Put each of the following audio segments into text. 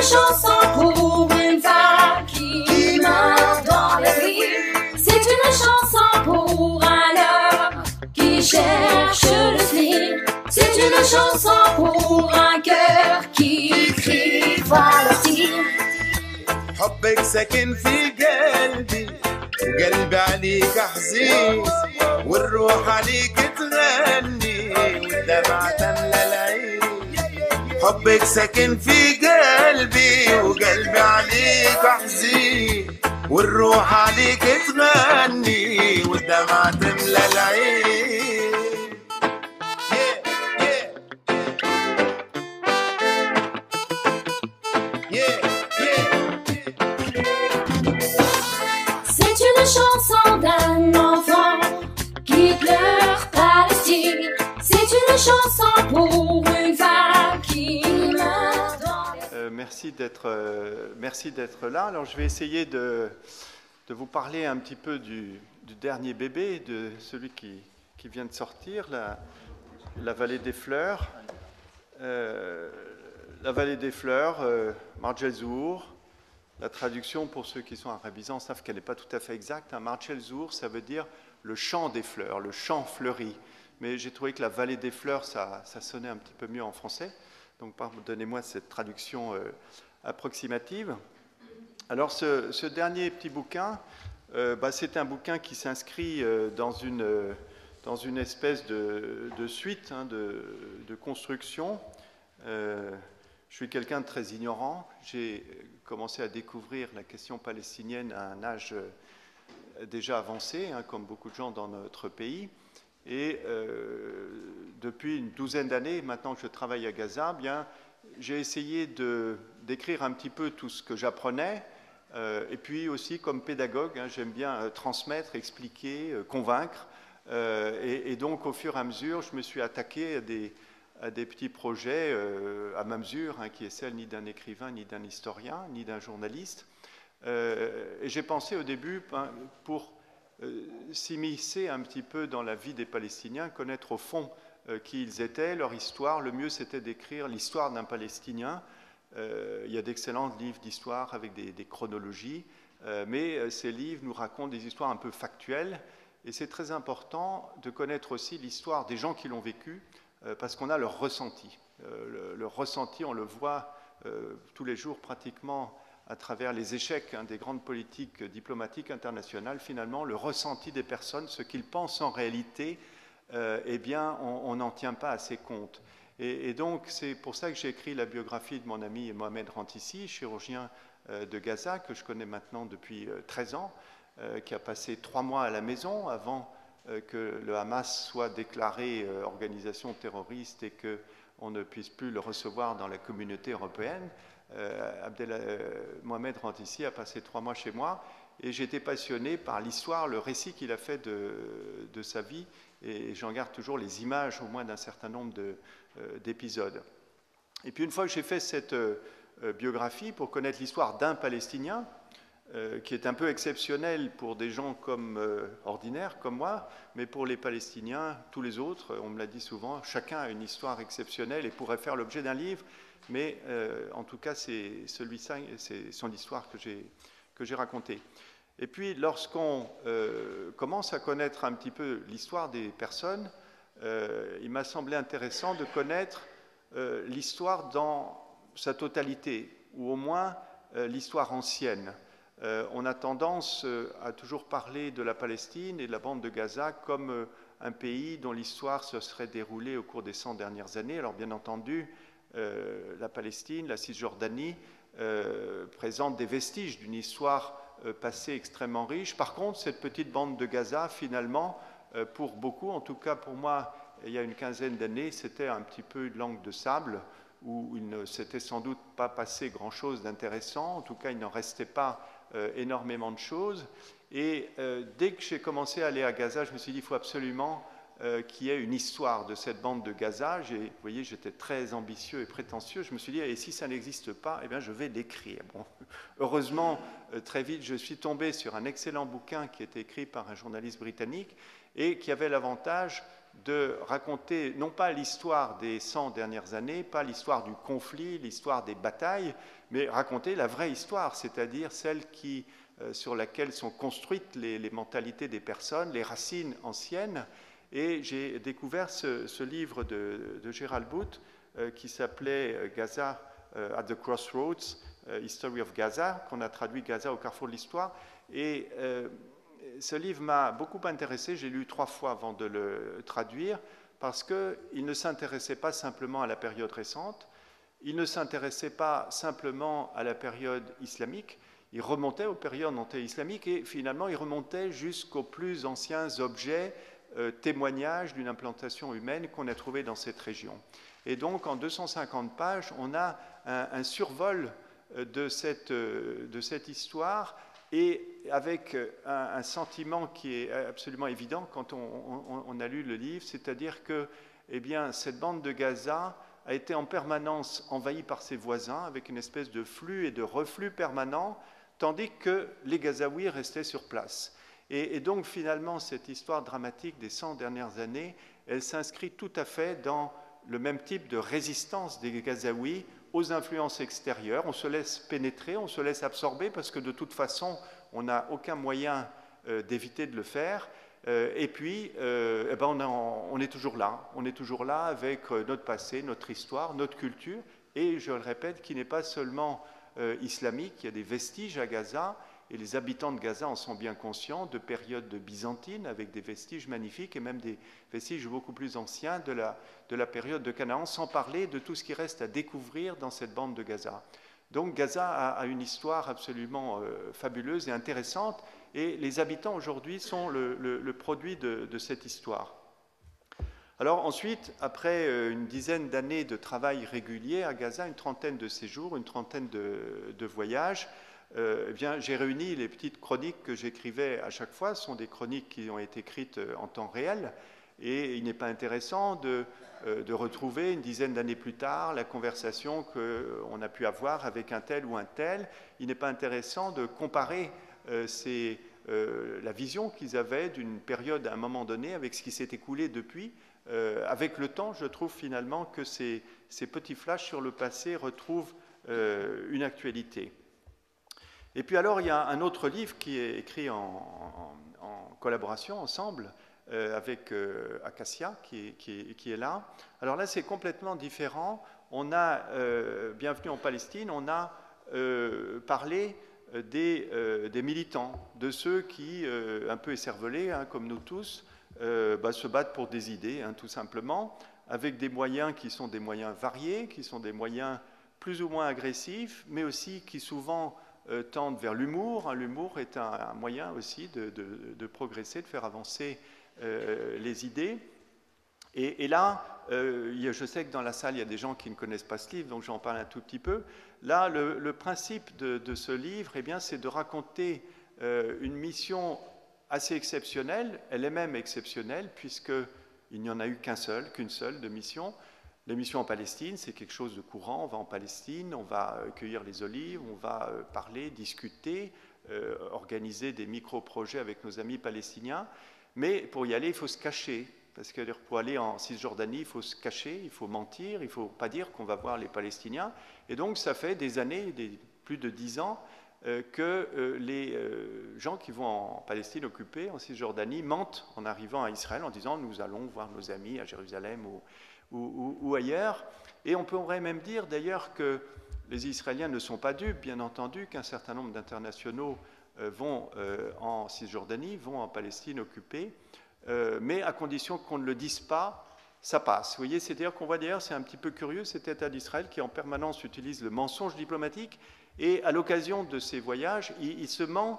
chanson pour une femme qui meurt dans les rues. C'est une chanson pour un homme qui cherche le thrill. C'est une chanson pour un cœur qui crie Palestine. حبك ساكن في قلبي وقلبي عليك حزين والروح عليك تغني والدمعة تملى العين. حبك ساكن في قلبي وقلبي عليك حزين والروح عليك تغني والدمعة تملى العين. C'est une chanson d'un enfant qui pleure Palestine. C'est une chanson pour une femme qui meurt dans les... Merci d'être là. Alors je vais essayer de vous parler un petit peu du dernier bébé, de celui qui vient de sortir, la Vallée des Fleurs. La Vallée des Fleurs, Marjel Zour. La traduction, pour ceux qui sont arabisants, savent qu'elle n'est pas tout à fait exacte. Marjel Zour, ça veut dire le champ des fleurs, le champ fleuri. Mais j'ai trouvé que la Vallée des Fleurs, ça sonnait un petit peu mieux en français. Donc, pardonnez-moi cette traduction approximative. Alors, ce dernier petit bouquin, c'est un bouquin qui s'inscrit dans une espèce de suite, de construction. Je suis quelqu'un de très ignorant. J'ai commencé à découvrir la question palestinienne à un âge déjà avancé, comme beaucoup de gens dans notre pays. Et depuis une douzaine d'années, maintenant que je travaille à Gaza, j'ai essayé d'écrire un petit peu tout ce que j'apprenais. Et puis aussi, comme pédagogue, j'aime bien transmettre, expliquer, convaincre. Et donc, au fur et à mesure, je me suis attaqué à des petits projets à ma mesure, qui est celle ni d'un écrivain, ni d'un historien, ni d'un journaliste. Et j'ai pensé au début, pour s'immiscer un petit peu dans la vie des Palestiniens, connaître au fond qui ils étaient, leur histoire, le mieux c'était d'écrire l'histoire d'un Palestinien. Il y a d'excellents livres d'histoire avec des chronologies, mais ces livres nous racontent des histoires un peu factuelles, et c'est très important de connaître aussi l'histoire des gens qui l'ont vécu, parce qu'on a leur ressenti. Le ressenti, on le voit tous les jours pratiquement à travers les échecs des grandes politiques diplomatiques internationales. Finalement, le ressenti des personnes, ce qu'ils pensent en réalité, on n'en tient pas assez compte. Et donc, c'est pour ça que j'ai écrit la biographie de mon ami Mohamed Rantissi, chirurgien de Gaza, que je connais maintenant depuis 13 ans, qui a passé 3 mois à la maison avant que le Hamas soit déclaré organisation terroriste et qu'on ne puisse plus le recevoir dans la communauté européenne. Mohamed Rantissi a passé 3 mois chez moi et j'étais passionné par l'histoire, le récit qu'il a fait de sa vie, et j'en garde toujours les images au moins d'un certain nombre d'épisodes. Et puis une fois que j'ai fait cette biographie pour connaître l'histoire d'un Palestinien, qui est un peu exceptionnel pour des gens ordinaires comme moi, mais pour les Palestiniens, tous les autres, on me l'a dit souvent, chacun a une histoire exceptionnelle et pourrait faire l'objet d'un livre, mais en tout cas, c'est son histoire que j'ai racontée. Et puis, lorsqu'on commence à connaître un petit peu l'histoire des personnes, il m'a semblé intéressant de connaître l'histoire dans sa totalité, ou au moins l'histoire ancienne. On a tendance à toujours parler de la Palestine et de la bande de Gaza comme un pays dont l'histoire se serait déroulée au cours des 100 dernières années. Alors bien entendu, la Palestine, la Cisjordanie présentent des vestiges d'une histoire passée extrêmement riche. Par contre, cette petite bande de Gaza, finalement, pour beaucoup, en tout cas pour moi, il y a une quinzaine d'années, c'était un petit peu une langue de sable où il ne s'était sans doute pas passé grand-chose d'intéressant. En tout cas, il n'en restait pas énormément de choses. Et dès que j'ai commencé à aller à Gaza, je me suis dit, il faut absolument qu'il y ait une histoire de cette bande de Gaza. Vous voyez, j'étais très ambitieux et prétentieux. Je me suis dit, et si ça n'existe pas, eh bien, je vais l'écrire. Bon, heureusement, très vite, je suis tombé sur un excellent bouquin qui était écrit par un journaliste britannique et qui avait l'avantage de raconter non pas l'histoire des 100 dernières années, pas l'histoire du conflit, l'histoire des batailles, mais raconter la vraie histoire, c'est-à-dire celle sur laquelle sont construites les mentalités des personnes, les racines anciennes. Et j'ai découvert ce livre de Gerald Booth qui s'appelait Gaza at the Crossroads, History of Gaza, qu'on a traduit Gaza au carrefour de l'histoire. Et ce livre m'a beaucoup intéressé, j'ai lu 3 fois avant de le traduire, parce qu'il ne s'intéressait pas simplement à la période récente, il ne s'intéressait pas simplement à la période islamique, il remontait aux périodes anté-islamiques et finalement il remontait jusqu'aux plus anciens objets, témoignages d'une implantation humaine qu'on a trouvé dans cette région. Et donc en 250 pages, on a un survol de cette histoire, et avec un sentiment qui est absolument évident quand on a lu le livre, c'est-à-dire que eh bien, cette bande de Gaza a été en permanence envahie par ses voisins, avec une espèce de flux et de reflux permanent, tandis que les Gazaouis restaient sur place. Et donc finalement, cette histoire dramatique des 100 dernières années, elle s'inscrit tout à fait dans le même type de résistance des Gazaouis aux influences extérieures. On se laisse pénétrer, on se laisse absorber, parce que de toute façon, on n'a aucun moyen d'éviter de le faire. Et puis, on est toujours là. On est toujours là avec notre passé, notre histoire, notre culture, et je le répète, qui n'est pas seulement islamique. Il y a des vestiges à Gaza, et les habitants de Gaza en sont bien conscients, de périodes de byzantine, avec des vestiges magnifiques, et même des vestiges beaucoup plus anciens de la période de Canaan, sans parler de tout ce qui reste à découvrir dans cette bande de Gaza. Donc Gaza a une histoire absolument fabuleuse et intéressante, et les habitants aujourd'hui sont le produit de cette histoire. Alors ensuite, après une dizaine d'années de travail régulier à Gaza, une trentaine de séjours, une trentaine de voyages, eh bien, j'ai réuni les petites chroniques que j'écrivais à chaque fois. Ce sont des chroniques qui ont été écrites en temps réel, et il n'est pas intéressant de retrouver une dizaine d'années plus tard la conversation qu'on a pu avoir avec un tel ou un tel. Il n'est pas intéressant de comparer la vision qu'ils avaient d'une période à un moment donné avec ce qui s'est écoulé depuis. Avec le temps, je trouve finalement que ces petits flashs sur le passé retrouvent une actualité. Et puis alors, il y a un autre livre qui est écrit en collaboration ensemble avec Acacia, qui est là. Alors là, c'est complètement différent. On a, bienvenue en Palestine, on a parlé des militants, de ceux qui, un peu écervelés, hein, comme nous tous, se battent pour des idées, hein, tout simplement, avec des moyens qui sont des moyens variés, qui sont des moyens plus ou moins agressifs, mais aussi qui souvent tendent vers l'humour. L'humour est un moyen aussi de progresser, de faire avancer les idées. Et là, je sais que dans la salle, il y a des gens qui ne connaissent pas ce livre, donc j'en parle un tout petit peu. Là, le principe de ce livre, eh bien, c'est de raconter une mission assez exceptionnelle. Elle est même exceptionnelle, puisqu'il n'y en a eu qu'une seule de mission. Les missions en Palestine, c'est quelque chose de courant. On va en Palestine, on va cueillir les olives, on va parler, discuter, organiser des micro-projets avec nos amis palestiniens. Mais pour y aller, il faut se cacher. Parce que pour aller en Cisjordanie, il faut se cacher, il faut mentir, il ne faut pas dire qu'on va voir les Palestiniens. Et donc, ça fait des années, plus de 10 ans, que les gens qui vont en Palestine occupée, en Cisjordanie, mentent en arrivant à Israël en disant « nous allons voir nos amis à Jérusalem » ou ailleurs. Et on pourrait même dire d'ailleurs que les Israéliens ne sont pas dupes, bien entendu, qu'un certain nombre d'internationaux vont en Cisjordanie, vont en Palestine occupée, mais à condition qu'on ne le dise pas, ça passe. Vous voyez, c'est-à-dire qu'on voit d'ailleurs, c'est un petit peu curieux, cet État d'Israël qui en permanence utilise le mensonge diplomatique, et à l'occasion de ces voyages, il se ment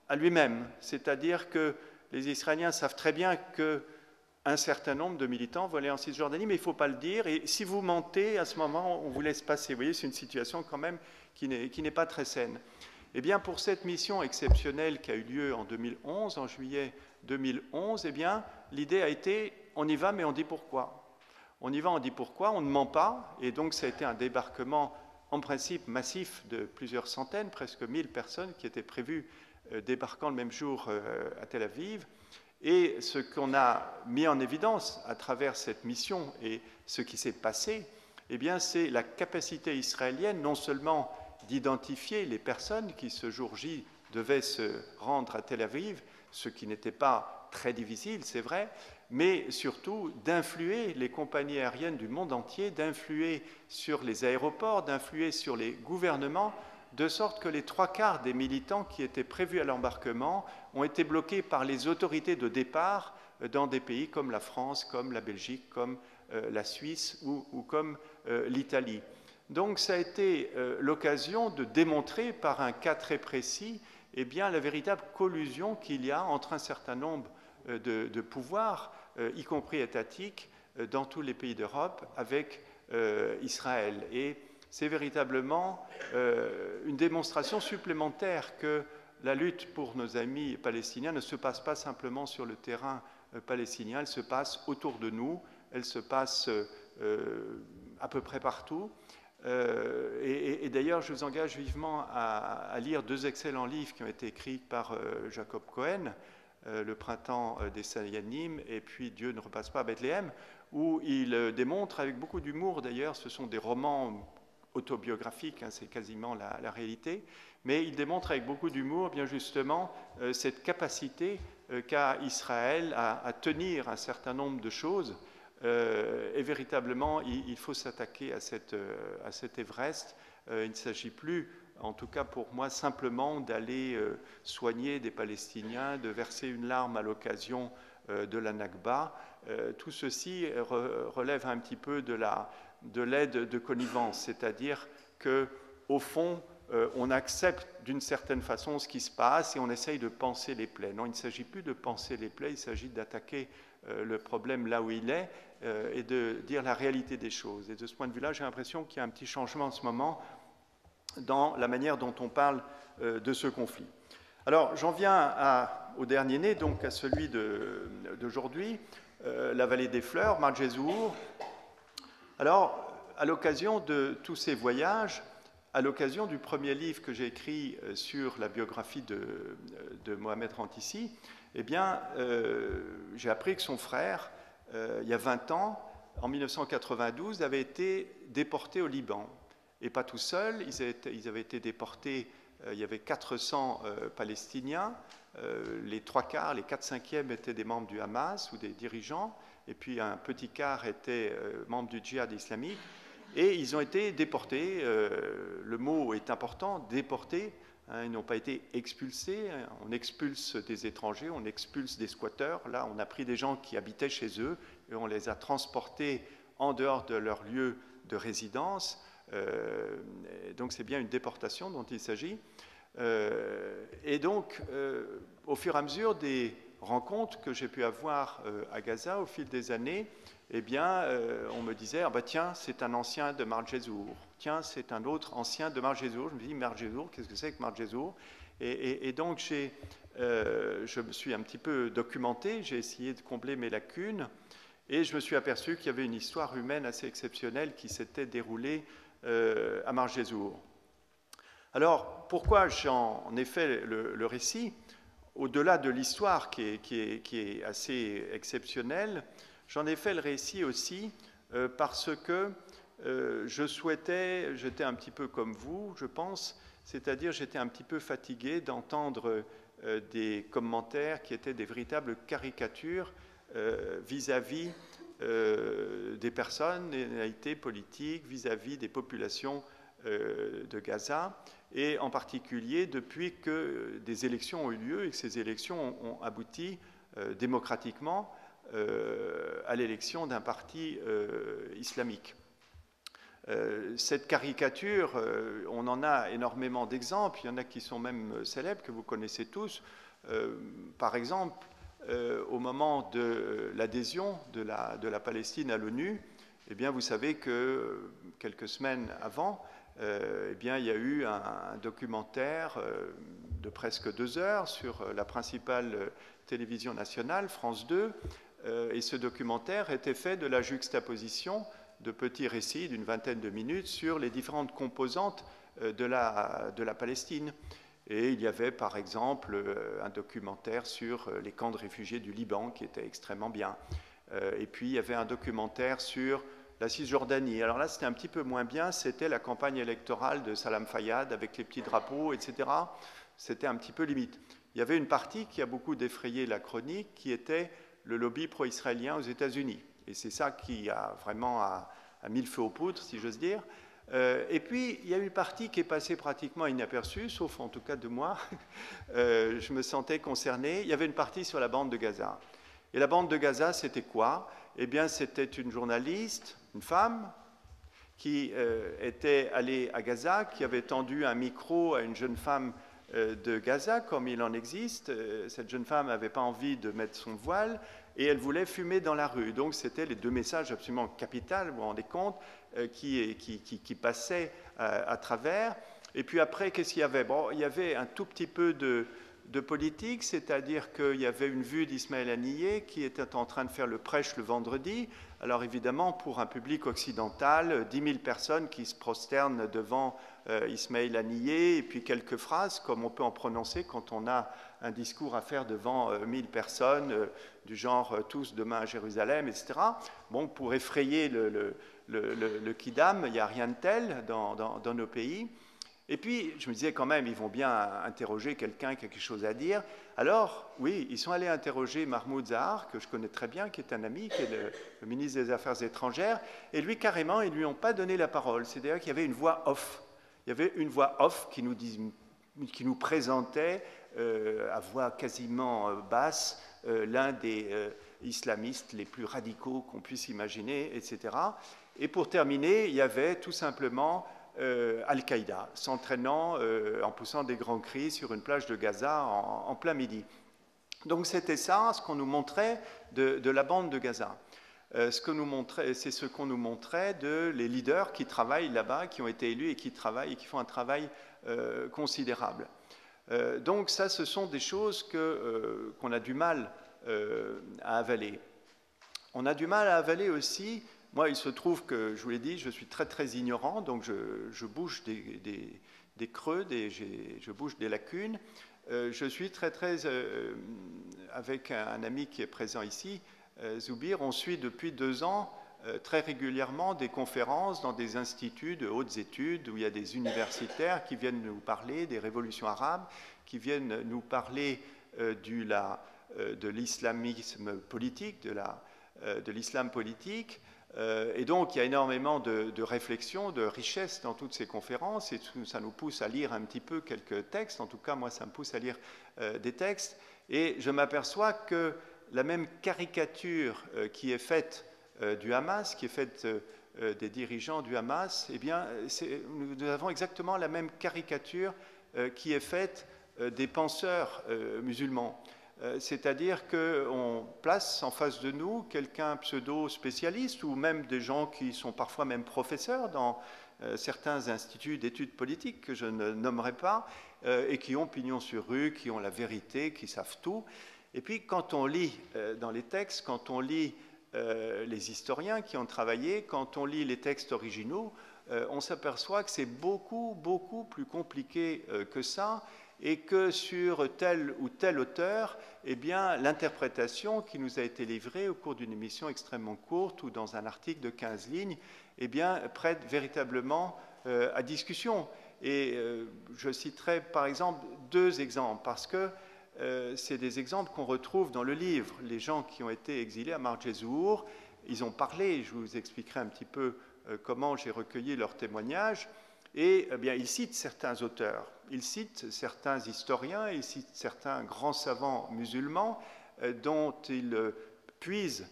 à lui-même. C'est-à-dire que les Israéliens savent très bien qu'un certain nombre de militants vont aller en Cisjordanie, mais il ne faut pas le dire. Et si vous mentez, à ce moment, on vous laisse passer. Vous voyez, c'est une situation quand même qui n'est pas très saine. Eh bien, pour cette mission exceptionnelle qui a eu lieu en 2011, en juillet 2011, eh bien, l'idée a été, on y va, mais on dit pourquoi. On y va, on dit pourquoi, on ne ment pas. Et donc, ça a été un débarquement, en principe, massif de plusieurs centaines, presque 1000 personnes qui étaient prévues débarquant le même jour à Tel Aviv. Et ce qu'on a mis en évidence à travers cette mission et ce qui s'est passé, eh bien, c'est la capacité israélienne non seulement d'identifier les personnes qui, ce jour J, devaient se rendre à Tel Aviv, ce qui n'était pas très difficile, c'est vrai, mais surtout d'influer les compagnies aériennes du monde entier, d'influer sur les aéroports, d'influer sur les gouvernements, de sorte que les 3/4 des militants qui étaient prévus à l'embarquement ont été bloqués par les autorités de départ dans des pays comme la France, comme la Belgique, comme la Suisse ou comme l'Italie. Donc ça a été l'occasion de démontrer par un cas très précis eh bien, la véritable collusion qu'il y a entre un certain nombre de pouvoirs, y compris étatiques, dans tous les pays d'Europe avec Israël. Et c'est véritablement une démonstration supplémentaire que la lutte pour nos amis palestiniens ne se passe pas simplement sur le terrain palestinien, elle se passe autour de nous, elle se passe à peu près partout. Et d'ailleurs, je vous engage vivement à lire 2 excellents livres qui ont été écrits par Jacob Cohen, Le printemps des Sayanim et puis Dieu ne repasse pas à Bethléem, où il démontre avec beaucoup d'humour, d'ailleurs, ce sont des romans autobiographique, hein, c'est quasiment la réalité, mais il démontre avec beaucoup d'humour, bien justement, cette capacité qu'a Israël à tenir un certain nombre de choses, et véritablement, il faut s'attaquer à cet Everest. Il ne s'agit plus, en tout cas pour moi, simplement d'aller soigner des Palestiniens, de verser une larme à l'occasion de la Nakba. Tout ceci relève un petit peu de l'aide de connivence, c'est-à-dire qu'au fond, on accepte d'une certaine façon ce qui se passe et on essaye de panser les plaies. Non, il ne s'agit plus de panser les plaies, il s'agit d'attaquer le problème là où il est et de dire la réalité des choses. Et de ce point de vue-là, j'ai l'impression qu'il y a un petit changement en ce moment dans la manière dont on parle de ce conflit. Alors, j'en viens au dernier né, donc à celui d'aujourd'hui, la vallée des fleurs, Marjezour. Alors, à l'occasion de tous ces voyages, à l'occasion du premier livre que j'ai écrit sur la biographie de Mohamed Rantissi, eh bien, j'ai appris que son frère, il y a 20 ans, en 1992, avait été déporté au Liban. Et pas tout seul, ils avaient été déportés, il y avait 400 Palestiniens, les 3/4, les 4/5e étaient des membres du Hamas ou des dirigeants, et puis un petit quart était membre du djihad islamique, et ils ont été déportés, le mot est important, déportés, hein, ils n'ont pas été expulsés, on expulse des étrangers, on expulse des squatteurs, là on a pris des gens qui habitaient chez eux, et on les a transportés en dehors de leur lieu de résidence, donc c'est bien une déportation dont il s'agit, et donc au fur et à mesure des rencontres que j'ai pu avoir à Gaza au fil des années, eh bien, on me disait, ah bah tiens, c'est un ancien de Marjezour, tiens, c'est un autre ancien de Marjezour. Je me dis, Marjezour, qu'est-ce que c'est que Marjezour? Et donc, je me suis un petit peu documenté, j'ai essayé de combler mes lacunes, et je me suis aperçu qu'il y avait une histoire humaine assez exceptionnelle qui s'était déroulée à Marjezour. Alors, pourquoi j'en ai fait le récit? Au-delà de l'histoire qui est assez exceptionnelle, j'en ai fait le récit aussi parce que j'étais un petit peu comme vous, je pense, c'est-à-dire j'étais un petit peu fatigué d'entendre des commentaires qui étaient des véritables caricatures vis-à-vis des personnes, des réalités politiques, vis-à-vis des populations de Gaza, et en particulier depuis que des élections ont eu lieu et que ces élections ont abouti démocratiquement à l'élection d'un parti islamique. Cette caricature, on en a énormément d'exemples, il y en a qui sont même célèbres, que vous connaissez tous. Par exemple, au moment de l'adhésion de la Palestine à l'ONU, eh bien, vous savez que quelques semaines avant, eh bien, il y a eu un documentaire de presque 2 heures sur la principale télévision nationale, France 2, et ce documentaire était fait de la juxtaposition de petits récits d'une vingtaine de minutes sur les différentes composantes de la Palestine. Et il y avait par exemple un documentaire sur les camps de réfugiés du Liban qui était extrêmement bien. Et puis il y avait un documentaire sur la Cisjordanie. Alors là, c'était un petit peu moins bien, c'était la campagne électorale de Salam Fayyad avec les petits drapeaux, etc. C'était un petit peu limite. Il y avait une partie qui a beaucoup défrayé la chronique, qui était le lobby pro-israélien aux États-Unis. Et c'est ça qui a vraiment mis le feu aux poudres, si j'ose dire. Et puis, il y a une partie qui est passée pratiquement inaperçue, sauf en tout cas de moi. Je me sentais concerné. Il y avait une partie sur la bande de Gaza. Et la bande de Gaza, c'était quoi? Eh bien, c'était une journaliste, une femme, qui était allée à Gaza, qui avait tendu un micro à une jeune femme de Gaza, comme il en existe. Cette jeune femme n'avait pas envie de mettre son voile et elle voulait fumer dans la rue. Donc, c'était les deux messages absolument capitaux, vous vous rendez compte, qui passaient à travers. Et puis après, qu'est-ce qu'il y avait? Bon, il y avait un tout petit peu de politique, c'est-à-dire qu'il y avait une vue d'Ismaël Haniyeh qui était en train de faire le prêche le vendredi. Alors évidemment, pour un public occidental, 10 000 personnes qui se prosternent devant Ismaël Haniyeh, et puis quelques phrases, comme on peut en prononcer quand on a un discours à faire devant 1000 personnes, du genre « tous demain à Jérusalem », etc. Bon, pour effrayer le Kidam, il n'y a rien de tel dans nos pays. Et puis, je me disais quand même, ils vont bien interroger quelqu'un qui a quelque chose à dire. Alors, oui, ils sont allés interroger Mahmoud Zahar, que je connais très bien, qui est un ami, qui est le ministre des Affaires étrangères, et lui, carrément, ils ne lui ont pas donné la parole. C'est-à-dire qu'il y avait une voix off. Il y avait une voix off qui nous présentait, à voix quasiment basse, l'un des islamistes les plus radicaux qu'on puisse imaginer, etc. Et pour terminer, il y avait tout simplement Al-Qaïda, s'entraînant en poussant des grands cris sur une plage de Gaza en plein midi. Donc c'était ça, ce qu'on nous montrait de la bande de Gaza. C'est ce qu'on nous montrait de les leaders qui travaillent là-bas, qui ont été élus et qui travaillent et qui font un travail considérable. Donc ça, ce sont des choses qu'on a du mal à avaler. On a du mal à avaler aussi. Moi, il se trouve que, je vous l'ai dit, je suis très très ignorant, donc je bouge des creux, je bouge des lacunes. Je suis très avec un ami qui est présent ici, Zoubir, on suit depuis 2 ans très régulièrement des conférences dans des instituts de hautes études où il y a des universitaires qui viennent nous parler des révolutions arabes, qui viennent nous parler de l'islamisme politique, de l'islam politique. Et donc, il y a énormément de réflexions, de richesse dans toutes ces conférences, et ça nous pousse à lire un petit peu quelques textes. En tout cas, moi, ça me pousse à lire des textes. Et je m'aperçois que la même caricature qui est faite du Hamas, qui est faite des dirigeants du Hamas, eh bien, nous avons exactement la même caricature qui est faite des penseurs musulmans. C'est-à-dire qu'on place en face de nous quelqu'un pseudo-spécialiste ou même des gens qui sont parfois même professeurs dans certains instituts d'études politiques que je ne nommerai pas et qui ont pignon sur rue, qui ont la vérité, qui savent tout. Et puis quand on lit dans les textes, quand on lit les historiens qui ont travaillé, quand on lit les textes originaux, on s'aperçoit que c'est beaucoup plus compliqué que ça, et que sur tel ou tel auteur, eh bien, l'interprétation qui nous a été livrée au cours d'une émission extrêmement courte ou dans un article de 15 lignes, eh bien, prête véritablement à discussion. Et je citerai par exemple 2 exemples, parce que c'est des exemples qu'on retrouve dans le livre. Les gens qui ont été exilés à Marjezour, ils ont parlé, je vous expliquerai un petit peu comment j'ai recueilli leurs témoignages, et eh bien, ils citent certains auteurs, ils citent certains historiens, ils citent certains grands savants musulmans dont ils puisent,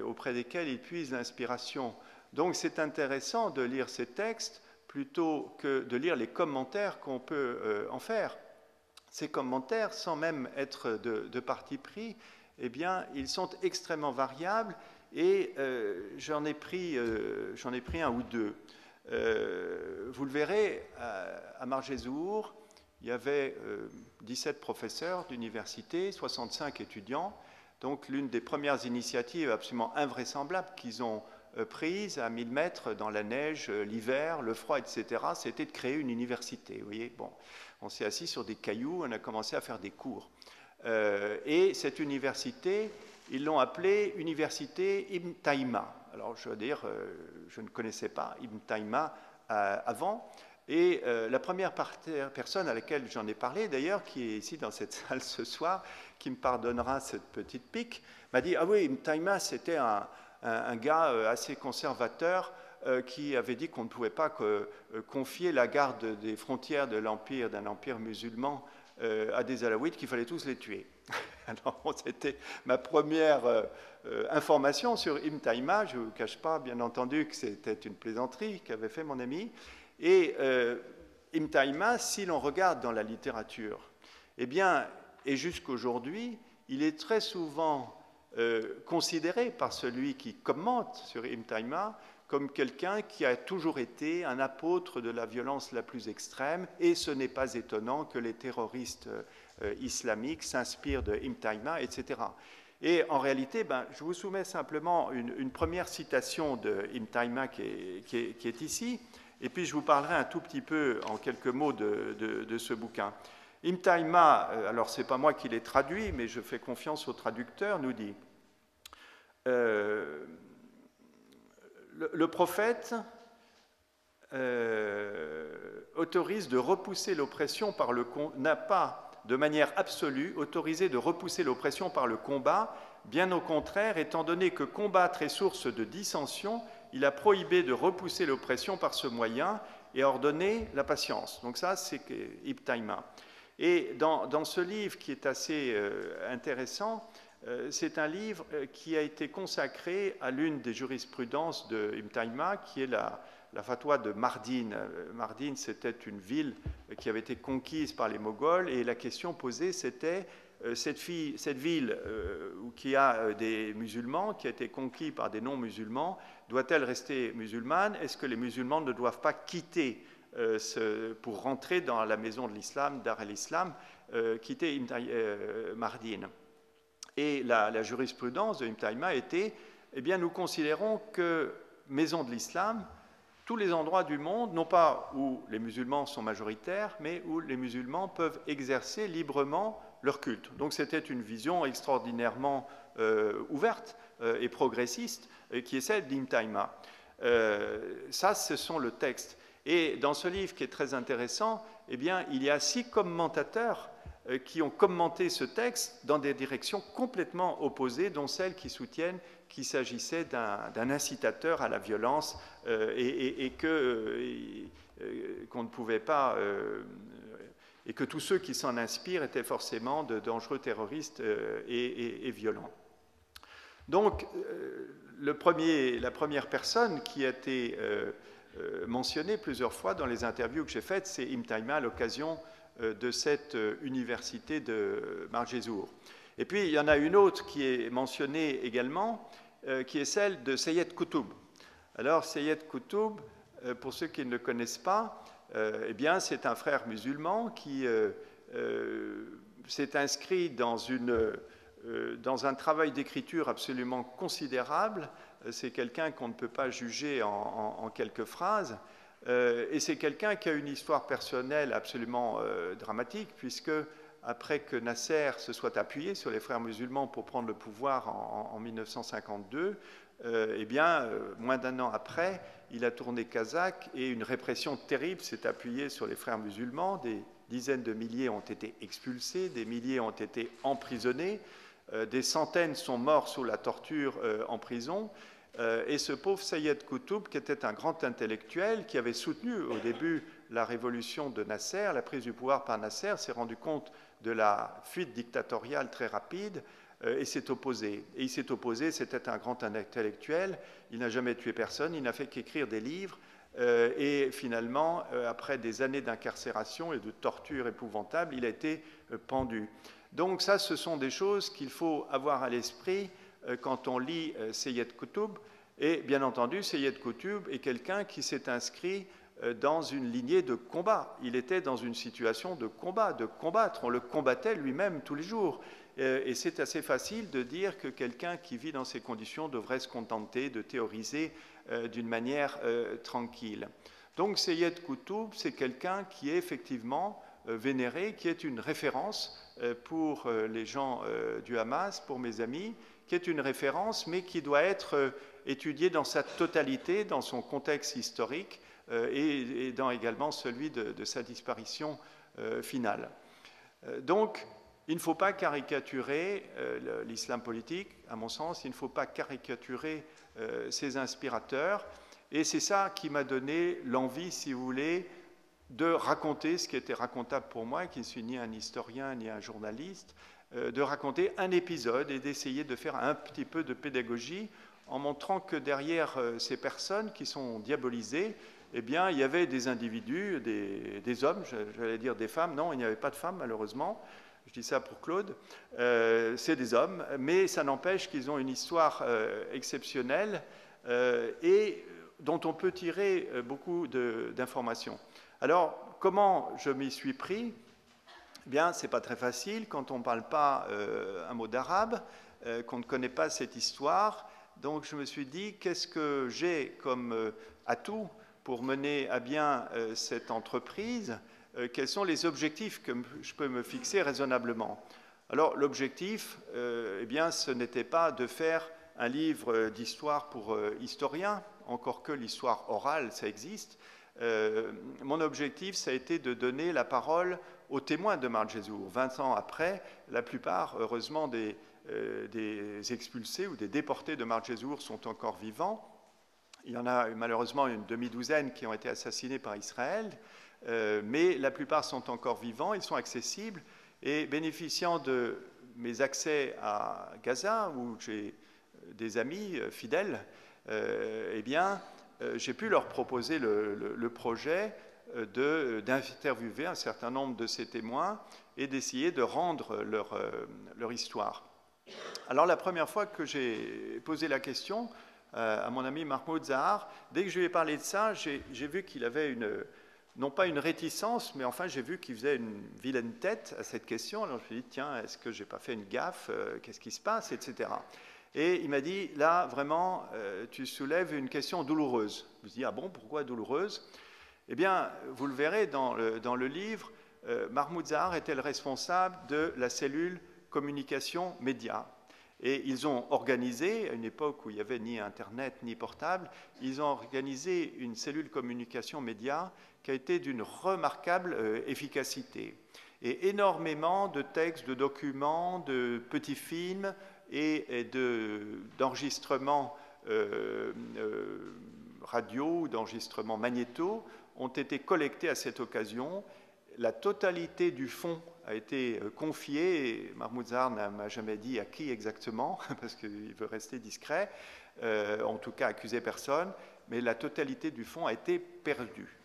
auprès desquels ils puisent l'inspiration. Donc c'est intéressant de lire ces textes plutôt que de lire les commentaires qu'on peut en faire. Ces commentaires, sans même être de parti pris, eh bien, ils sont extrêmement variables et j'en ai pris un ou 2. Vous le verrez, à Marjezour, il y avait 17 professeurs d'université, 65 étudiants. Donc l'une des premières initiatives absolument invraisemblables qu'ils ont prises à 1000 mètres dans la neige, l'hiver, le froid, etc., c'était de créer une université. Vous voyez, bon, On s'est assis sur des cailloux, on a commencé à faire des cours. Et cette université, ils l'ont appelée Université Ibn Taymiyya. Alors, je veux dire, je ne connaissais pas Ibn Taymiyya avant. Et la première personne à laquelle j'en ai parlé, d'ailleurs, qui est ici dans cette salle ce soir, qui me pardonnera cette petite pique, m'a dit « Ah oui, Ibn Taymiyya, c'était un gars assez conservateur qui avait dit qu'on ne pouvait pas confier la garde des frontières d'un empire musulman à des alaouites, qu'il fallait tous les tuer. » Alors, c'était ma première information sur Ibn Taymiyya. Je ne vous cache pas, bien entendu, que c'était une plaisanterie qu'avait fait mon ami. Et Ibn Taymiyya, si l'on regarde dans la littérature, eh bien, et jusqu'aujourd'hui, il est très souvent considéré par celui qui commente sur Ibn Taymiyya comme quelqu'un qui a toujours été un apôtre de la violence la plus extrême, et ce n'est pas étonnant que les terroristes islamiques s'inspirent de Ibn Taymiyya, etc. Et en réalité, je vous soumets simplement une première citation de Ibn Taymiyya qui est ici, et puis je vous parlerai un tout petit peu en quelques mots de ce bouquin. Ibn Taymiyya, alors ce n'est pas moi qui l'ai traduit, mais je fais confiance au traducteur, nous dit le prophète autorise de repousser l'oppression par le n'a pas de manière absolue autorisé de repousser l'oppression par le combat, bien au contraire, étant donné que combattre est source de dissension, il a prohibé de repousser l'oppression par ce moyen et ordonné la patience. Donc ça, c'est Ibn Taymiyya. Et dans ce livre qui est assez intéressant, c'est un livre qui a été consacré à l'une des jurisprudences de Ibn Taymiyya, qui est la fatwa de Mardin. Mardin, c'était une ville qui avait été conquise par les Moghols, et la question posée, c'était cette ville qui a des musulmans, qui a été conquise par des non-musulmans, doit-elle rester musulmane? Est-ce que les musulmans ne doivent pas quitter pour rentrer dans la maison de l'islam, Dar el-Islam, quitter Mardin? Et la jurisprudence de Ibn Taymiyya était, eh bien, nous considérons que maison de l'islam, tous les endroits du monde, non pas où les musulmans sont majoritaires, mais où les musulmans peuvent exercer librement leur culte. Donc c'était une vision extraordinairement ouverte et progressiste, qui est celle d'Ibn Taymiyya. Ça, ce sont le texte. Et dans ce livre qui est très intéressant, eh bien, il y a 6 commentateurs qui ont commenté ce texte dans des directions complètement opposées, dont celles qui soutiennent qu'il s'agissait d'un incitateur à la violence et qu'on ne pouvait pas, et que tous ceux qui s'en inspirent étaient forcément de dangereux terroristes et violents. Donc, la première personne qui a été mentionnée plusieurs fois dans les interviews que j'ai faites, c'est Ibn Taymiyya à l'occasion de cette université de Marjezour. Et puis, il y en a une autre qui est mentionnée également, qui est celle de Seyyed Qutb. Alors, Seyyed Qutb, pour ceux qui ne le connaissent pas, eh bien, c'est un frère musulman qui s'est inscrit dans un travail d'écriture absolument considérable. C'est quelqu'un qu'on ne peut pas juger en quelques phrases. Et c'est quelqu'un qui a une histoire personnelle absolument dramatique, puisque après que Nasser se soit appuyé sur les frères musulmans pour prendre le pouvoir en 1952, eh bien, moins d'un an après, il a tourné kazakh et une répression terrible s'est appuyée sur les frères musulmans. Des dizaines de milliers ont été expulsés, des milliers ont été emprisonnés, des centaines sont morts sous la torture en prison. Et ce pauvre Seyyed Qutb, qui était un grand intellectuel, qui avait soutenu au début la révolution de Nasser, la prise du pouvoir par Nasser, s'est rendu compte de la fuite dictatoriale très rapide et s'est opposé. Et il s'est opposé, c'était un grand intellectuel, il n'a jamais tué personne, il n'a fait qu'écrire des livres, et finalement, après des années d'incarcération et de torture épouvantable, il a été pendu. Donc ça, ce sont des choses qu'il faut avoir à l'esprit quand on lit Seyyed Qutb. Et bien entendu, Seyyed Qutb est quelqu'un qui s'est inscrit dans une lignée de combat. Il était dans une situation de combat, de combattre. On le combattait lui-même tous les jours. Et c'est assez facile de dire que quelqu'un qui vit dans ces conditions devrait se contenter de théoriser d'une manière tranquille. Donc Seyyed Qutb, c'est quelqu'un qui est effectivement vénéré, qui est une référence pour les gens du Hamas, pour mes amis, qui est une référence, mais qui doit être étudiée dans sa totalité, dans son contexte historique et dans également celui de sa disparition finale. Donc, il ne faut pas caricaturer l'islam politique, à mon sens, il ne faut pas caricaturer ses inspirateurs, et c'est ça qui m'a donné l'envie, si vous voulez, de raconter ce qui était racontable pour moi, qui ne suis ni un historien ni un journaliste, de raconter un épisode et d'essayer de faire un petit peu de pédagogie en montrant que derrière ces personnes qui sont diabolisées, eh bien, il y avait des individus, des hommes, j'allais dire des femmes, non, il n'y avait pas de femmes malheureusement, je dis ça pour Claude, c'est des hommes, mais ça n'empêche qu'ils ont une histoire exceptionnelle et dont on peut tirer beaucoup d'informations. Alors, comment je m'y suis pris? Eh bien, ce n'est pas très facile quand on ne parle pas un mot d'arabe, qu'on ne connaît pas cette histoire. Donc, je me suis dit, qu'est-ce que j'ai comme atout pour mener à bien cette entreprise? Quels sont les objectifs que je peux me fixer raisonnablement? Alors, l'objectif, eh bien, ce n'était pas de faire un livre d'histoire pour historiens, encore que l'histoire orale, ça existe. Mon objectif, ça a été de donner la parole aux témoins de Marjezour. 20 ans après, la plupart, heureusement, des expulsés ou des déportés de Marjezour sont encore vivants. Il y en a malheureusement une demi-douzaine qui ont été assassinés par Israël, mais la plupart sont encore vivants, ils sont accessibles, et bénéficiant de mes accès à Gaza, où j'ai des amis fidèles, eh bien, j'ai pu leur proposer le projet d'interviewer un certain nombre de ces témoins et d'essayer de rendre leur histoire. Alors la première fois que j'ai posé la question à mon ami Mahmoud Zahar, dès que je lui ai parlé de ça, j'ai vu qu'il avait non pas une réticence, mais enfin j'ai vu qu'il faisait une vilaine tête à cette question. Alors je me suis dit, tiens, est-ce que j'ai pas fait une gaffe? Qu'est-ce qui se passe, etc. Et il m'a dit, là, vraiment, tu soulèves une question douloureuse. Je me suis dit, ah bon, pourquoi douloureuse? Eh bien, vous le verrez dans le livre, Mahmoud Zahar était le responsable de la cellule communication média. Et ils ont organisé, à une époque où il n'y avait ni Internet ni portable, ils ont organisé une cellule communication média qui a été d'une remarquable efficacité. Et énormément de textes, de documents, de petits films et d'enregistrements radio ou d'enregistrements magnéto ont été collectés à cette occasion. La totalité du fonds a été confiée, et Mahmoud Zahar ne m'a jamais dit à qui exactement, parce qu'il veut rester discret, en tout cas accuser personne, mais la totalité du fonds a été perdue.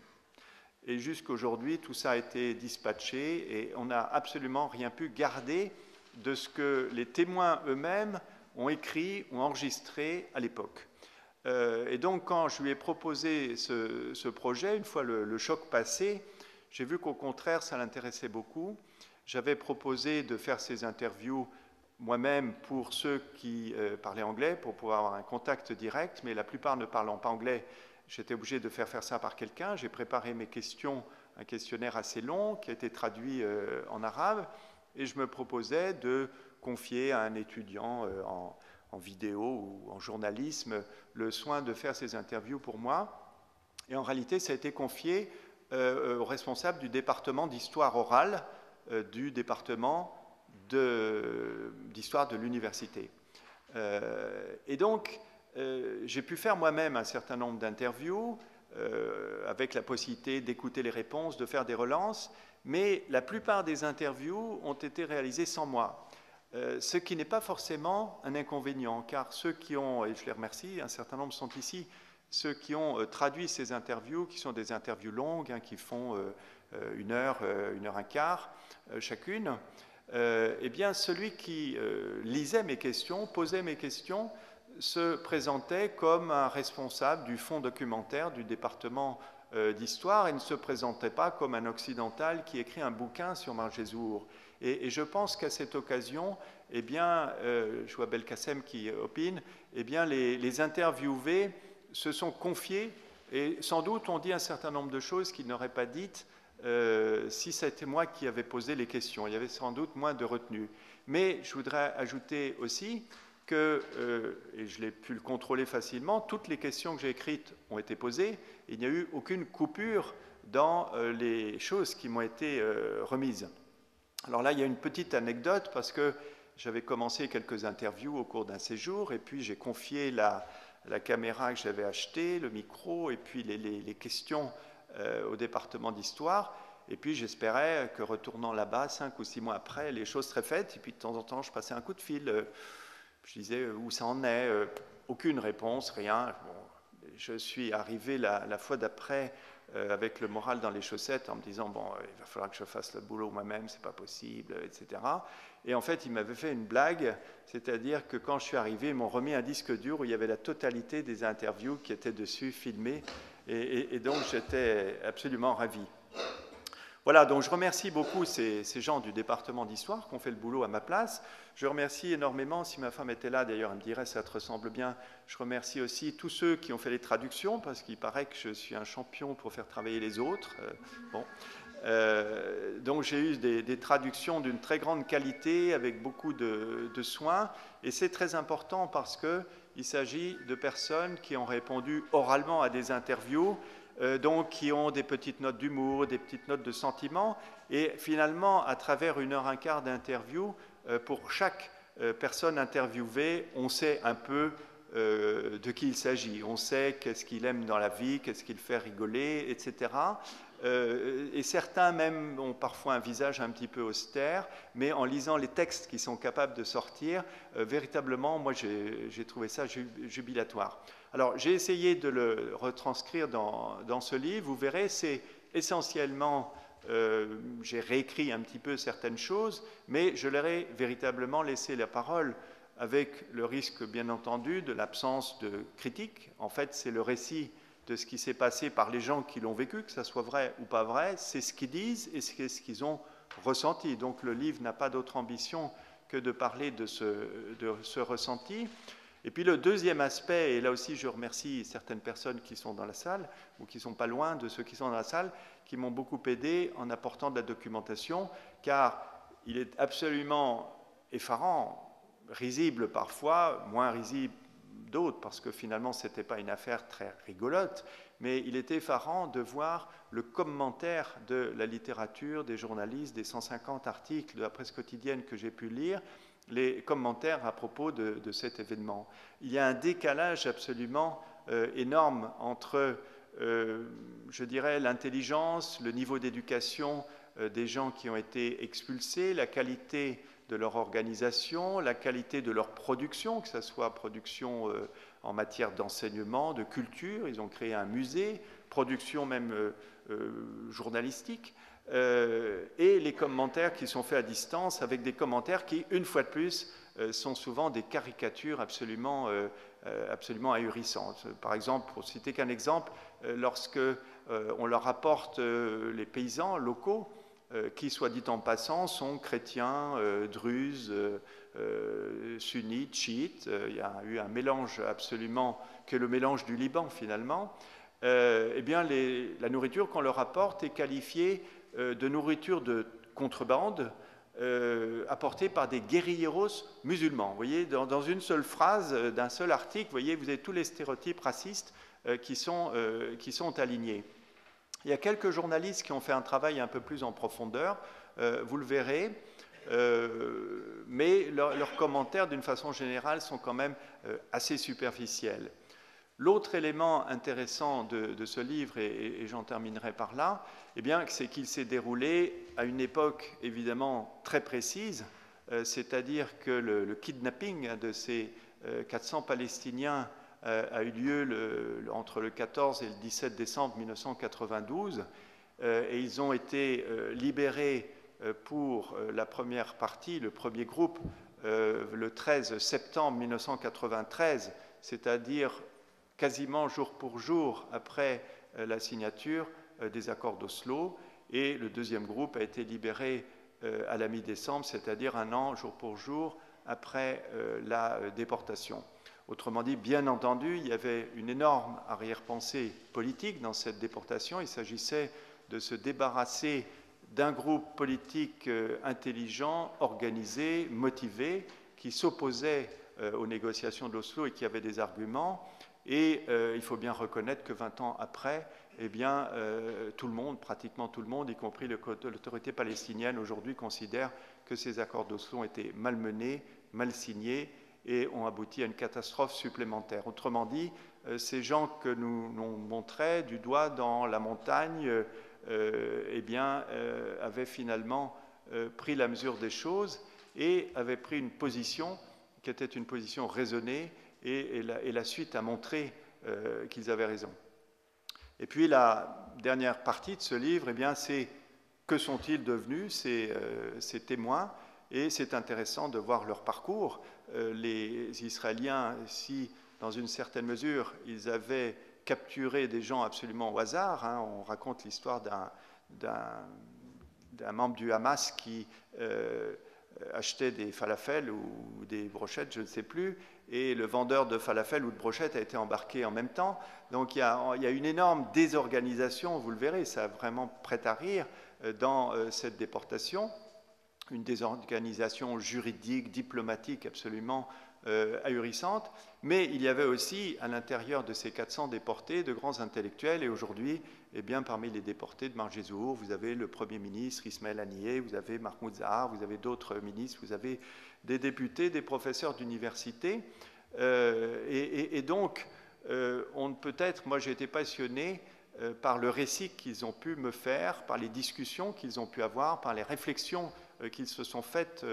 Et jusqu'aujourd'hui, tout ça a été dispatché et on n'a absolument rien pu garder de ce que les témoins eux-mêmes ont écrit ou enregistré à l'époque. Et donc, quand je lui ai proposé ce projet, une fois le choc passé, j'ai vu qu'au contraire, ça l'intéressait beaucoup. J'avais proposé de faire ces interviews moi-même pour ceux qui parlaient anglais, pour pouvoir avoir un contact direct, mais la plupart ne parlant pas anglais, j'étais obligé de faire ça par quelqu'un. J'ai préparé mes questions, un questionnaire assez long qui a été traduit en arabe, et je me proposais de confier à un étudiant en vidéo ou en journalisme le soin de faire ces interviews pour moi. Et en réalité, ça a été confié au responsable du département d'histoire orale du département d'histoire de l'université. Et donc, j'ai pu faire moi-même un certain nombre d'interviews avec la possibilité d'écouter les réponses, de faire des relances, mais la plupart des interviews ont été réalisées sans moi. Ce qui n'est pas forcément un inconvénient, car ceux qui ont, et je les remercie, un certain nombre sont ici, ceux qui ont traduit ces interviews, qui sont des interviews longues, qui font 1 heure, 1 heure et quart chacune, eh bien celui qui lisait mes questions, posait mes questions, se présentait comme un responsable du fonds documentaire du département d'histoire et ne se présentait pas comme un occidental qui écrit un bouquin sur Marjezour. Et je pense qu'à cette occasion, eh bien, je vois Belkacem qui opine, eh bien, les interviewés se sont confiés et sans doute ont dit un certain nombre de choses qu'ils n'auraient pas dites si c'était moi qui avais posé les questions. Il y avait sans doute moins de retenue. Mais je voudrais ajouter aussi que, et je l'ai pu le contrôler facilement, toutes les questions que j'ai écrites ont été posées. Il n'y a eu aucune coupure dans les choses qui m'ont été remises. Alors là, il y a une petite anecdote parce que j'avais commencé quelques interviews au cours d'un séjour et puis j'ai confié la caméra que j'avais achetée, le micro et puis les questions au département d'histoire. Et puis j'espérais que retournant là-bas, 5 ou 6 mois après, les choses seraient faites. Et puis de temps en temps, je passais un coup de fil. Je disais où ça en est. Aucune réponse, rien. Bon, je suis arrivé la fois d'après avec le moral dans les chaussettes en me disant bon, il va falloir que je fasse le boulot moi-même, c'est pas possible, etc. Et en fait, ils m'avaient fait une blague, c'est-à-dire que quand je suis arrivé, ils m'ont remis un disque dur où il y avait la totalité des interviews qui étaient dessus, filmées. Et donc, j'étais absolument ravi. Voilà, donc je remercie beaucoup ces gens du département d'histoire qui ont fait le boulot à ma place. Je remercie énormément, si ma femme était là, d'ailleurs, elle me dirait ça te ressemble bien. Je remercie aussi tous ceux qui ont fait les traductions, parce qu'il paraît que je suis un champion pour faire travailler les autres. Donc j'ai eu des traductions d'une très grande qualité, avec beaucoup de soins. Et c'est très important parce qu'il s'agit de personnes qui ont répondu oralement à des interviews, donc qui ont des petites notes d'humour, des petites notes de sentiment, et finalement, à travers 1h15 d'interview, pour chaque personne interviewée, on sait un peu de qui il s'agit, on sait qu'est-ce qu'il aime dans la vie, qu'est-ce qu'il fait rigoler, etc. Et certains même ont parfois un visage un petit peu austère, mais en lisant les textes qui sont capables de sortir, véritablement, moi j'ai trouvé ça jubilatoire. Alors j'ai essayé de le retranscrire dans ce livre, vous verrez, c'est essentiellement, j'ai réécrit un petit peu certaines choses, mais je leur ai véritablement laissé la parole avec le risque, bien entendu, de l'absence de critique. En fait, c'est le récit de ce qui s'est passé par les gens qui l'ont vécu, que ça soit vrai ou pas vrai, c'est ce qu'ils disent et c'est ce qu'ils ont ressenti. Donc le livre n'a pas d'autre ambition que de parler de ce ressenti. Et puis le deuxième aspect, et là aussi je remercie certaines personnes qui sont dans la salle, ou qui ne sont pas loin de ceux qui sont dans la salle, qui m'ont beaucoup aidé en apportant de la documentation, car il est absolument effarant, risible parfois, moins risible d'autres, parce que finalement ce n'était pas une affaire très rigolote, mais il était effarant de voir le commentaire de la littérature, des journalistes, des 150 articles de la presse quotidienne que j'ai pu lire, les commentaires à propos de cet événement. Il y a un décalage absolument énorme entre, je dirais, l'intelligence, le niveau d'éducation des gens qui ont été expulsés, la qualité de leur organisation, la qualité de leur production, que ce soit production en matière d'enseignement, de culture, ils ont créé un musée, production même journalistique, et les commentaires qui sont faits à distance, avec des commentaires qui, une fois de plus, sont souvent des caricatures absolument ahurissantes. Par exemple, pour citer qu'un exemple, lorsque on leur apporte les paysans locaux, qui, soit dit en passant, sont chrétiens, druzes, sunnites, chiites. Il y a eu un mélange absolument, qui est le mélange du Liban finalement. Eh bien, la nourriture qu'on leur apporte est qualifiée de nourriture de contrebande, apportée par des guérilleros musulmans. Vous voyez, dans une seule phrase, d'un seul article, vous voyez, vous avez tous les stéréotypes racistes qui sont alignés. Il y a quelques journalistes qui ont fait un travail un peu plus en profondeur, vous le verrez, mais leurs commentaires, d'une façon générale, sont quand même assez superficiels. L'autre élément intéressant de ce livre, et j'en terminerai par là, eh bien, c'est qu'il s'est déroulé à une époque évidemment très précise, c'est-à-dire que le kidnapping de ces 400 Palestiniens a eu lieu entre le 14 et le 17 décembre 1992, et ils ont été libérés pour la première partie, le premier groupe, le 13 septembre 1993, c'est-à-dire quasiment jour pour jour après la signature des accords d'Oslo, et le deuxième groupe a été libéré à la mi-décembre, c'est-à-dire un an jour pour jour après la déportation. Autrement dit, bien entendu, il y avait une énorme arrière-pensée politique dans cette déportation. Il s'agissait de se débarrasser d'un groupe politique intelligent, organisé, motivé, qui s'opposait aux négociations d'Oslo et qui avait des arguments. Et il faut bien reconnaître que 20 ans après, eh bien, tout le monde, pratiquement tout le monde, y compris l'autorité palestinienne aujourd'hui, considère que ces accords d'Oslo ont été mal menés, mal signés et ont abouti à une catastrophe supplémentaire. Autrement dit, ces gens que nous montraient du doigt dans la montagne eh bien, avaient finalement pris la mesure des choses et avaient pris une position qui était une position raisonnée et la suite a montré qu'ils avaient raison. Et puis la dernière partie de ce livre, eh bien, c'est que sont-ils devenus ces témoins? Et c'est intéressant de voir leur parcours. Les Israéliens, si dans une certaine mesure, ils avaient capturé des gens absolument au hasard, hein, on raconte l'histoire d'un membre du Hamas qui achetait des falafels ou des brochettes, je ne sais plus, et le vendeur de falafels ou de brochettes a été embarqué en même temps. Donc il y a une énorme désorganisation, vous le verrez, ça a vraiment prêt à rire dans cette déportation, une désorganisation juridique, diplomatique absolument ahurissante, mais il y avait aussi à l'intérieur de ces 400 déportés de grands intellectuels, et aujourd'hui, eh bien, parmi les déportés de Marj Zohar, vous avez le Premier ministre Ismaël Haniyeh, vous avez Mahmoud Zahar, vous avez d'autres ministres, vous avez des députés, des professeurs d'université, et donc, on peut être, moi j'ai été passionné par le récit qu'ils ont pu me faire, par les discussions qu'ils ont pu avoir, par les réflexions qu'ils se sont faites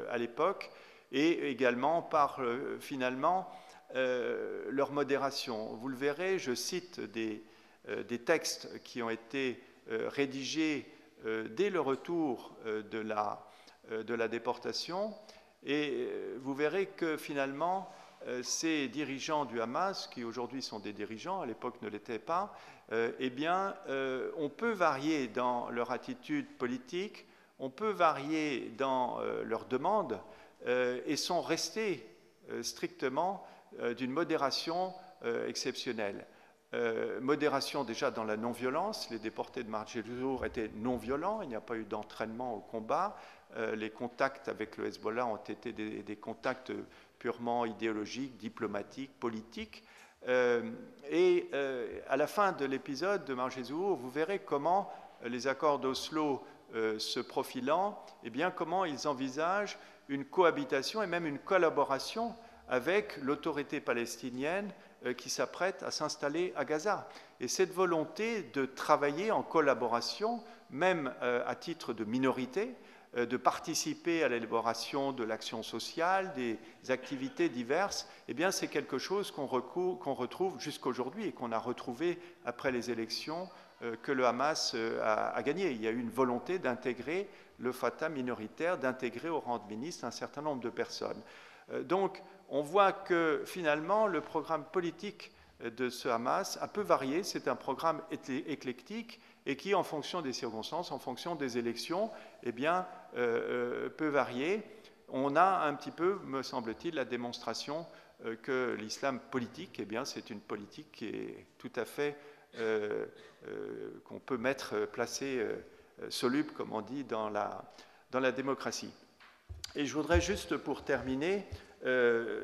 à l'époque, et également par finalement leur modération. Vous le verrez, je cite des textes qui ont été rédigés dès le retour de la déportation, et vous verrez que finalement ces dirigeants du Hamas, qui aujourd'hui sont des dirigeants, à l'époque ne l'étaient pas, eh bien, on peut varier dans leur attitude politique, on peut varier dans leurs demandes, et sont restés strictement d'une modération exceptionnelle. Modération déjà dans la non-violence, les déportés de Marj Zohar étaient non-violents, il n'y a pas eu d'entraînement au combat, les contacts avec le Hezbollah ont été des contacts purement idéologiques, diplomatiques, politiques, et à la fin de l'épisode de Marj Zohar, vous verrez comment les accords d'Oslo se profilant, eh bien, comment ils envisagent une cohabitation et même une collaboration avec l'autorité palestinienne qui s'apprête à s'installer à Gaza. Et cette volonté de travailler en collaboration, même à titre de minorité, de participer à l'élaboration de l'action sociale, des activités diverses, eh bien, c'est quelque chose qu'on retrouve jusqu'aujourd'hui et qu'on a retrouvé après les élections que le Hamas a gagné. Il y a eu une volonté d'intégrer le Fatah minoritaire, d'intégrer au rang de ministre un certain nombre de personnes. Donc, on voit que finalement, le programme politique de ce Hamas a peu varié. C'est un programme éclectique et qui, en fonction des circonstances, en fonction des élections, eh bien, peut varier. On a un petit peu, me semble-t-il, la démonstration que l'islam politique, eh bien, c'est une politique qui est tout à fait qu'on peut placer soluble, comme on dit, dans la démocratie. Et je voudrais juste, pour terminer,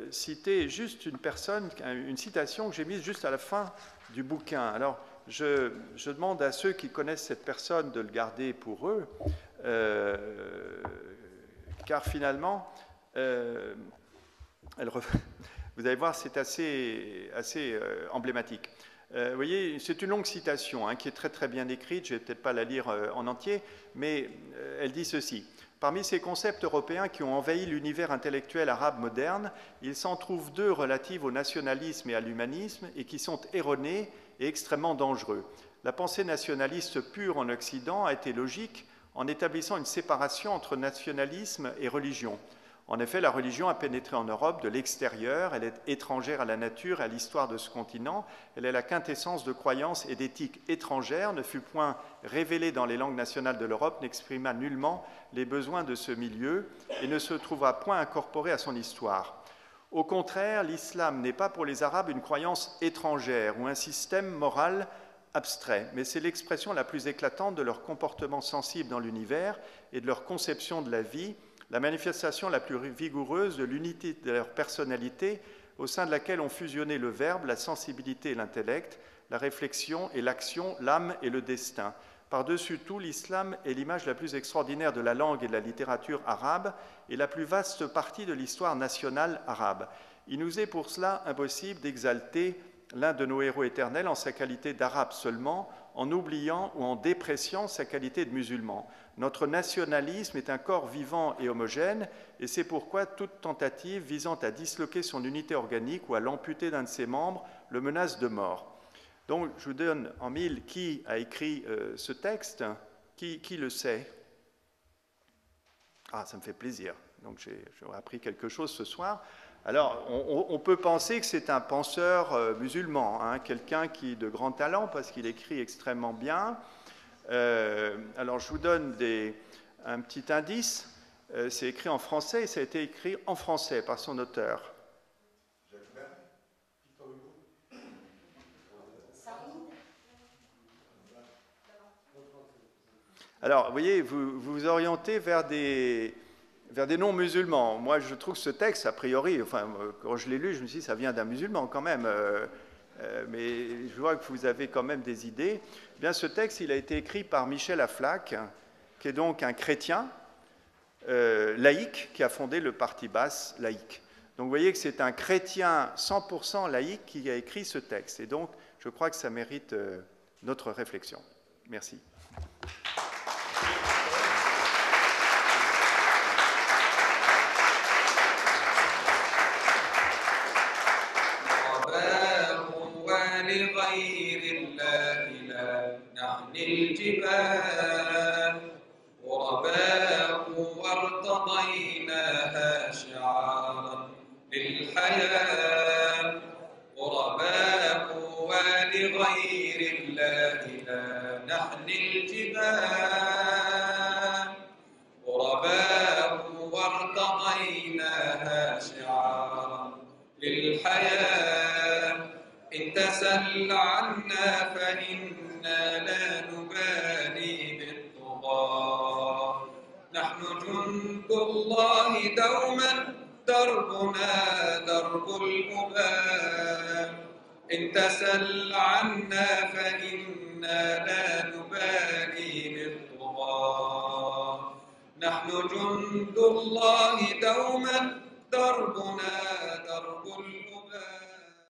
citer juste une citation que j'ai mise juste à la fin du bouquin. Alors, je demande à ceux qui connaissent cette personne de le garder pour eux, car finalement, vous allez voir, c'est assez emblématique. Vous voyez, c'est une longue citation qui est très très bien écrite, je ne vais peut-être pas la lire en entier, mais elle dit ceci. Parmi ces concepts européens qui ont envahi l'univers intellectuel arabe moderne, il s'en trouve deux relatifs au nationalisme et à l'humanisme et qui sont erronés et extrêmement dangereux. La pensée nationaliste pure en Occident a été logique en établissant une séparation entre nationalisme et religion. En effet, la religion a pénétré en Europe de l'extérieur, elle est étrangère à la nature et à l'histoire de ce continent, elle est la quintessence de croyances et d'éthique étrangères, ne fut point révélée dans les langues nationales de l'Europe, n'exprima nullement les besoins de ce milieu et ne se trouva point incorporée à son histoire. Au contraire, l'islam n'est pas pour les Arabes une croyance étrangère ou un système moral abstraits, mais c'est l'expression la plus éclatante de leur comportement sensible dans l'univers et de leur conception de la vie, la manifestation la plus vigoureuse de l'unité de leur personnalité au sein de laquelle ont fusionné le verbe, la sensibilité et l'intellect, la réflexion et l'action, l'âme et le destin. Par-dessus tout, l'islam est l'image la plus extraordinaire de la langue et de la littérature arabe et la plus vaste partie de l'histoire nationale arabe. Il nous est pour cela impossible d'exalter l'un de nos héros éternels en sa qualité d'arabe seulement, en oubliant ou en dépréciant sa qualité de musulman. Notre nationalisme est un corps vivant et homogène, et c'est pourquoi toute tentative visant à disloquer son unité organique ou à l'amputer d'un de ses membres le menace de mort. Donc, je vous donne en mille qui a écrit ce texte, qui le sait? Ah, ça me fait plaisir. Donc, j'aurais appris quelque chose ce soir. Alors, on peut penser que c'est un penseur musulman, hein, quelqu'un qui de grand talent parce qu'il écrit extrêmement bien. Alors, je vous donne un petit indice. C'est écrit en français et ça a été écrit en français par son auteur. Alors, vous voyez, vous vous orientez vers des non-musulmans. Moi, je trouve que ce texte, a priori, enfin, quand je l'ai lu, je me suis dit, ça vient d'un musulman quand même. Mais je vois que vous avez quand même des idées. Eh bien, ce texte, il a été écrit par Michel Aflaq, qui est donc un chrétien laïque, qui a fondé le Parti Baas laïque. Donc, vous voyez que c'est un chrétien 100% laïque qui a écrit ce texte. Et donc, je crois que ça mérite notre réflexion. Merci. لغير الله لا نعني الجبال غرباء وارتضيناها شعارا للحياة غرباء ولغير الله لا نعني الجبال غرباء وارتضيناها شعارا للحياة إن تسل عنا فإنا لا نبالي بالطغاة نحن جند الله دوما دربنا درب الأباء إن تسل عنا فإنا لا نبالي بالطغاة نحن جند الله دوما دربنا